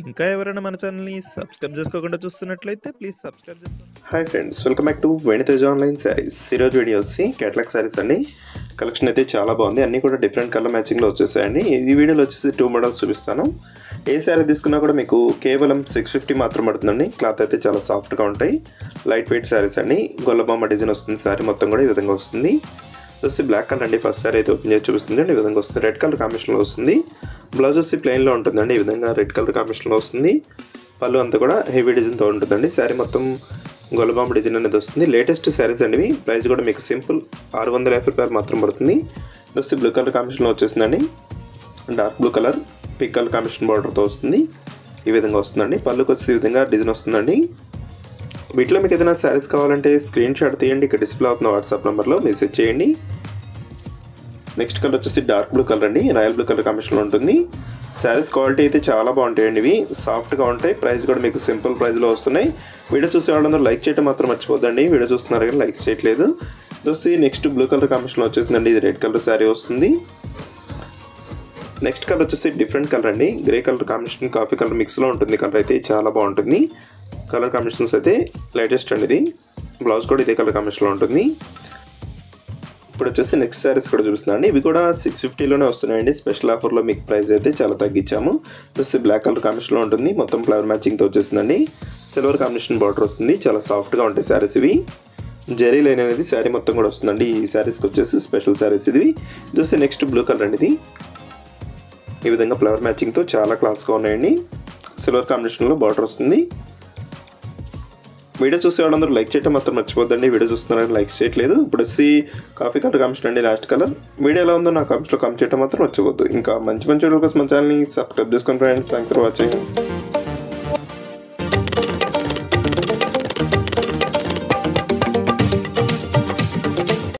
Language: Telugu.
ఇంకా ఎవరైనా మన ఛానల్‌ని సబ్స్క్రైబ్ చేసుకోకుండా చూస్తున్నట్లయితే ప్లీజ్ సబ్స్క్రైబ్ చేసుకోండి. Hi friends, welcome back to Veniteja online saris. ఈరోజు వీడియో వచ్చి కేటలాగ్ శారీస్ అండి. కలెక్షన్ అయితే చాలా బాగుంది, అన్నీ కూడా డిఫరెంట్ కలర్ మ్యాచింగ్లో వచ్చేసాయండి. ఈ వీడియోలో వచ్చేసి 2 మోడల్స్ చూపిస్తాను. ఏ శారీ తీసుకున్నా కూడా మీకు కేవలం 650 మాత్రం పడుతుందండి. క్లాత్ అయితే చాలా సాఫ్ట్గా ఉంటాయి, లైట్ వెయిట్ శారీస్ అండి. గొల్లబామ్మ డిజైన్ వస్తుంది, శారీ మొత్తం కూడా ఈ విధంగా వస్తుంది. వచ్చి బ్లాక్ కలర్ అండి. ఫస్ట్ శారీ అయితే ఓపెన్ చేసి చూపిస్తుంది అండి, ఈ విధంగా వస్తుంది. రెడ్ కలర్ కాంబినేషన్లో వస్తుంది. బ్లౌజ్ వచ్చి ప్లెయిన్లో ఉంటుందండి, ఈ విధంగా రెడ్ కలర్ కాంబినేషన్లో వస్తుంది. పళ్ళు అంతా కూడా హెవీ డిజైన్తో ఉంటుందండి. శారీ మొత్తం గొల్లబామ్మ డిజైన్ అనేది వస్తుంది. లేటెస్ట్ శారీస్ అండి ఇవి. ప్రైస్ కూడా మీకు సింపుల్ 650 రూపాయలు మాత్రం పడుతుంది. వచ్చి బ్లూ కలర్ కాంబినేషన్లో వచ్చేసిందండి. Dark blue colour pink colour combination బార్డర్తో వస్తుంది, ఈ విధంగా వస్తుందండి. పళ్ళుకి వచ్చి ఈ విధంగా డిజైన్ వస్తుందండి. వీటిలో మీకు ఏదైనా శారీస్ కావాలంటే స్క్రీన్ షాట్ తీయండి, ఇక్కడ డిస్ప్లే అవుతున్న వాట్సాప్ నెంబర్లో మెసేజ్ చేయండి. నెక్స్ట్ కలర్ వచ్చేసి డార్క్ బ్లూ కలర్ అండి, రాయల్ బ్లూ కలర్ కాంబినేషన్లో ఉంటుంది. శారీస్ క్వాలిటీ అయితే చాలా బాగుంటాయండి, ఇవి సాఫ్ట్గా ఉంటాయి. ప్రైస్ కూడా మీకు సింపుల్ ప్రైస్లో వస్తున్నాయి. వీడియో చూసే వాళ్ళందరూ లైక్ చేయడం మాత్రం మర్చిపోద్దండి. వీడియో చూస్తున్నారు కానీ లైక్ చేయట్లేదు. చూసి నెక్స్ట్ బ్లూ కలర్ కాంబినేషన్లో వచ్చేసిందండి, ఇది రెడ్ కలర్ శారీ వస్తుంది. నెక్స్ట్ కలర్ వచ్చేసి డిఫరెంట్ కలర్ అండి, grey colour combination coffee colour మిక్స్లో ఉంటుంది. కలర్ అయితే చాలా బాగుంటుంది. కలర్ కాంబినేషన్స్ అయితే లేటెస్ట్ అండి ఇది. బ్లౌజ్ కూడా ఇదే కలర్ కాంబినేషన్లో ఉంటుంది. ఇప్పుడు వచ్చేసి నెక్స్ట్ శారీస్ కూడా చూపిస్తున్నాండి. ఇవి కూడా 650లోనే వస్తున్నాయండి. స్పెషల్ ఆఫర్లో మీకు ప్రైస్ అయితే చాలా తగ్గించాము. వచ్చేసి బ్లాక్ కలర్ కాంబినేషన్లో ఉంటుంది, మొత్తం ఫ్లవర్ మ్యాచింగ్తో వచ్చేసిందండి. సిల్వర్ కాంబినేషన్ బార్డర్ వస్తుంది, చాలా సాఫ్ట్గా ఉంటాయి శారీస్ ఇవి. జరీ లైన్ అనేది శారీ మొత్తం కూడా వస్తుందండి. ఈ శారీస్కి వచ్చేసి స్పెషల్ శారీస్ ఇది. చూస్తే నెక్స్ట్ బ్లూ కలర్ అండి, ఇది ఈ విధంగా ఫ్లవర్ మ్యాచింగ్తో చాలా క్లాస్గా ఉన్నాయండి. సిల్వర్ కాంబినేషన్లో బార్డర్ వస్తుంది. వీడియో చూసే వాళ్ళందరూ లైక్ చేయడం మాత్రం మర్చిపోద్దండి. వీడియో చూస్తున్నారని లైక్ చేయట్లేదు. ఇప్పుడు వచ్చి కాఫీ కలర్ కాంబినేషన్ అండి, లాస్ట్ కలర్. వీడియో ఎలా ఉందో నా కామెంట్స్లో కామెంట్ చేయడం మాత్రం మర్చిపోద్దు. ఇంకా మంచి మంచి వీడియో కోసం మన ఛానల్ని సబ్స్క్రైబ్ చేసుకోండి ఫ్రెండ్స్. Thanks for watching.